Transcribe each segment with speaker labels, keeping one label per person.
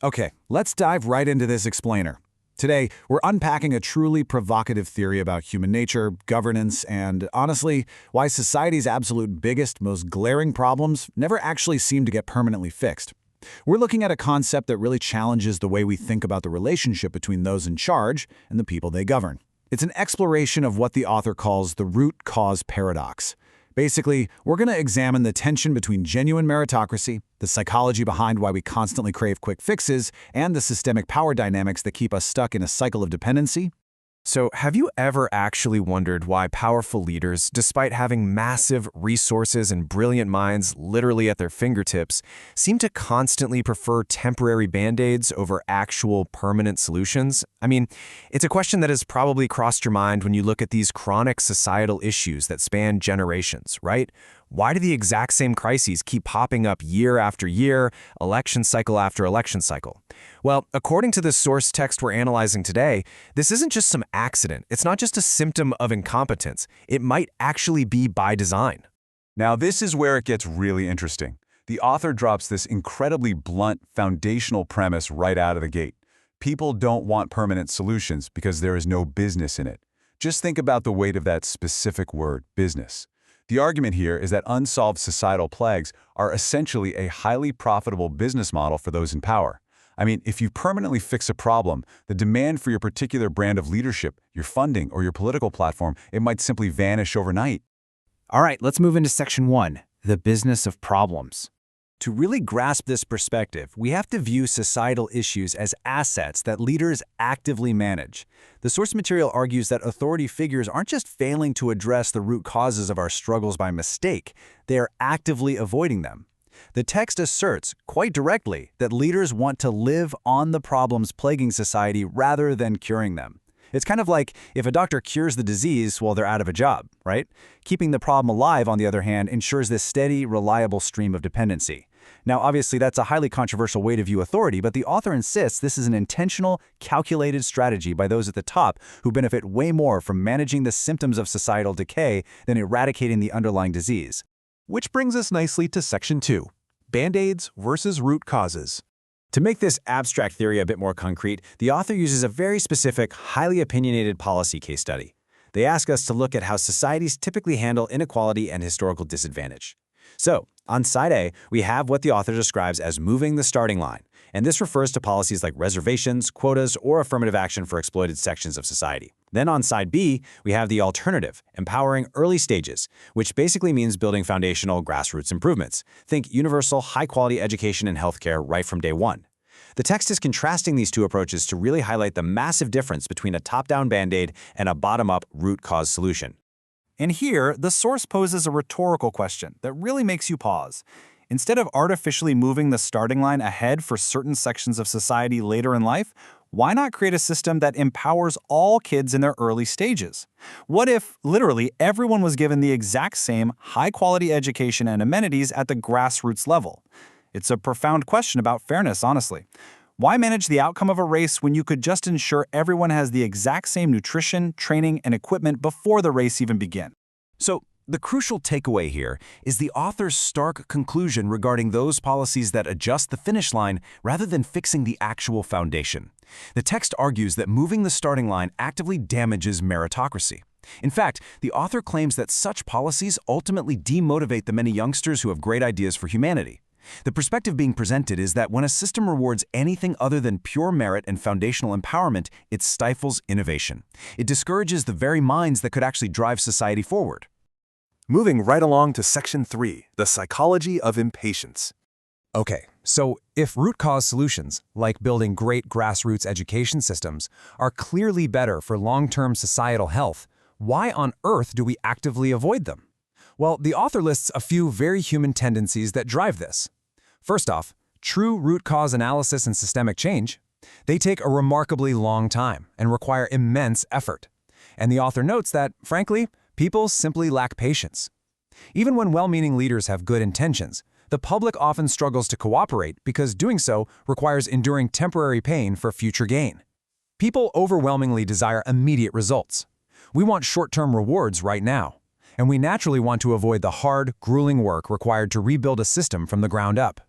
Speaker 1: Okay, let's dive right into this explainer. Today, we're unpacking a truly provocative theory about human nature, governance, and, honestly, why society's absolute biggest, most glaring problems never actually seem to get permanently fixed. We're looking at a concept that really challenges the way we think about the relationship between those in charge and the people they govern. It's an exploration of what the author calls the root cause paradox. Basically, we're going to examine the tension between genuine meritocracy, the psychology behind why we constantly crave quick fixes, and the systemic power dynamics that keep us stuck in a cycle of dependency.
Speaker 2: So, have you ever actually wondered why powerful leaders, despite having massive resources and brilliant minds literally at their fingertips, seem to constantly prefer temporary band-aids over actual permanent solutions? I mean, it's a question that has probably crossed your mind when you look at these chronic societal issues that span generations, right? Why do the exact same crises keep popping up year after year, election cycle after election cycle? Well, according to the source text we're analyzing today, this isn't just some accident. It's not just a symptom of incompetence. It might actually be by design.
Speaker 3: Now, this is where it gets really interesting. The author drops this incredibly blunt, foundational premise right out of the gate. People don't want permanent solutions because there is no business in it. Just think about the weight of that specific word, business. The argument here is that unsolved societal plagues are essentially a highly profitable business model for those in power. I mean, if you permanently fix a problem, the demand for your particular brand of leadership, your funding, or your political platform, it might simply vanish overnight.
Speaker 1: All right, let's move into Section 1, the business of problems. To really grasp this perspective, we have to view societal issues as assets that leaders actively manage. The source material argues that authority figures aren't just failing to address the root causes of our struggles by mistake, they are actively avoiding them. The text asserts, quite directly, that leaders want to live on the problems plaguing society rather than curing them. It's kind of like if a doctor cures the disease while they're out of a job, right? Keeping the problem alive, on the other hand, ensures this steady, reliable stream of dependency. Now, obviously, that's a highly controversial way to view authority, but the author insists this is an intentional, calculated strategy by those at the top who benefit way more from managing the symptoms of societal decay than eradicating the underlying disease.
Speaker 2: Which brings us nicely to Section 2, Band-Aids versus root causes.
Speaker 1: To make this abstract theory a bit more concrete, the author uses a very specific, highly opinionated policy case study. They ask us to look at how societies typically handle inequality and historical disadvantage. So, on side A, we have what the author describes as moving the starting line, and this refers to policies like reservations, quotas, or affirmative action for exploited sections of society. Then on side B, we have the alternative, empowering early stages, which basically means building foundational grassroots improvements. Think universal, high-quality education and healthcare right from day one. The text is contrasting these two approaches to really highlight the massive difference between a top-down band-aid and a bottom-up root cause solution.
Speaker 4: And here, the source poses a rhetorical question that really makes you pause. Instead of artificially moving the starting line ahead for certain sections of society later in life, why not create a system that empowers all kids in their early stages? What if, literally, everyone was given the exact same high-quality education and amenities at the grassroots level? It's a profound question about fairness, honestly. Why manage the outcome of a race when you could just ensure everyone has the exact same nutrition, training, and equipment before the race even begins?
Speaker 2: So, the crucial takeaway here is the author's stark conclusion regarding those policies that adjust the finish line rather than fixing the actual foundation. The text argues that moving the starting line actively damages meritocracy. In fact, the author claims that such policies ultimately demotivate the many youngsters who have great ideas for humanity. The perspective being presented is that when a system rewards anything other than pure merit and foundational empowerment, it stifles innovation. It discourages the very minds that could actually drive society forward. Moving right along to Section 3, the psychology of impatience. Okay, so if root cause solutions, like building great grassroots education systems, are clearly better for long-term societal health, why on earth do we actively avoid them? Well, the author lists a few very human tendencies that drive this. First off, true root cause analysis and systemic change. They take a remarkably long time and require immense effort. And the author notes that, frankly, people simply lack patience. Even when well-meaning leaders have good intentions, the public often struggles to cooperate because doing so requires enduring temporary pain for future gain. People overwhelmingly desire immediate results. We want short-term rewards right now. And we naturally want to avoid the hard, grueling work required to rebuild a system from the ground up.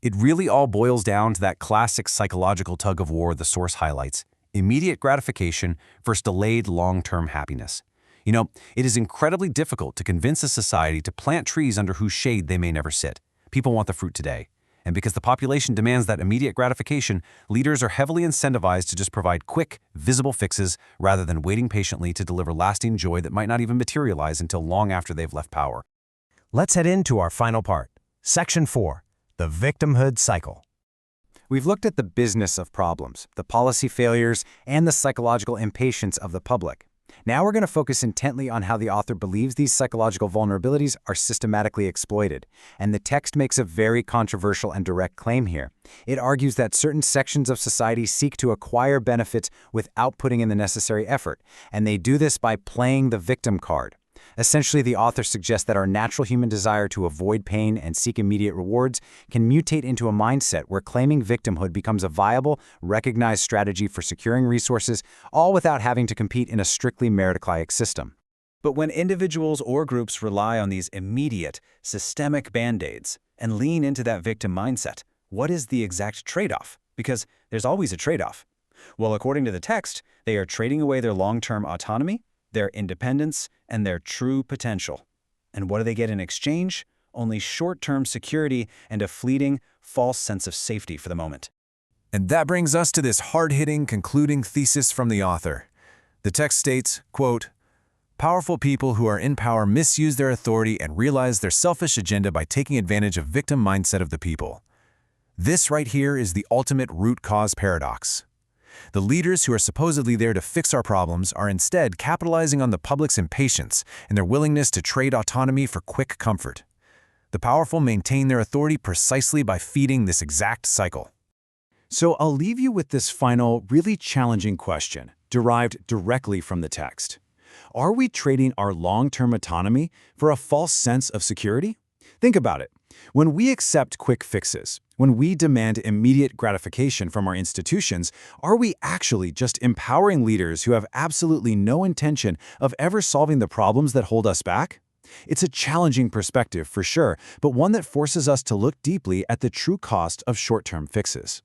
Speaker 2: It really all boils down to that classic psychological tug-of-war the source highlights: immediate gratification versus delayed long-term happiness. You know, it is incredibly difficult to convince a society to plant trees under whose shade they may never sit. People want the fruit today. And because the population demands that immediate gratification, leaders are heavily incentivized to just provide quick, visible fixes rather than waiting patiently to deliver lasting joy that might not even materialize until long after they've left power.
Speaker 1: Let's head into our final part. Section 4. The victimhood cycle. We've looked at the business of problems, the policy failures, and the psychological impatience of the public. Now we're going to focus intently on how the author believes these psychological vulnerabilities are systematically exploited. And the text makes a very controversial and direct claim here. It argues that certain sections of society seek to acquire benefits without putting in the necessary effort, and they do this by playing the victim card. Essentially, the author suggests that our natural human desire to avoid pain and seek immediate rewards can mutate into a mindset where claiming victimhood becomes a viable, recognized strategy for securing resources, all without having to compete in a strictly meritocratic system.
Speaker 4: But when individuals or groups rely on these immediate, systemic band-aids and lean into that victim mindset, what is the exact trade-off? Because there's always a trade-off. Well, according to the text, they are trading away their long-term autonomy, their independence, and their true potential. And what do they get in exchange? Only short-term security and a fleeting, false sense of safety for the moment.
Speaker 2: And that brings us to this hard-hitting, concluding thesis from the author. The text states, quote, "Powerful people who are in power misuse their authority and realize their selfish agenda by taking advantage of victim mindset of the people. This right here is the ultimate root cause paradox. The leaders who are supposedly there to fix our problems are instead capitalizing on the public's impatience and their willingness to trade autonomy for quick comfort. The powerful maintain their authority precisely by feeding this exact cycle."
Speaker 1: So I'll leave you with this final, really challenging question, derived directly from the text. Are we trading our long-term autonomy for a false sense of security? Think about it. When we accept quick fixes, when we demand immediate gratification from our institutions, are we actually just empowering leaders who have absolutely no intention of ever solving the problems that hold us back? It's a challenging perspective for sure, but one that forces us to look deeply at the true cost of short-term fixes.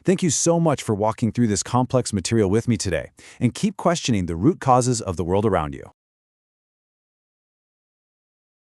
Speaker 1: Thank you so much for walking through this complex material with me today, and keep questioning the root causes of the world around you.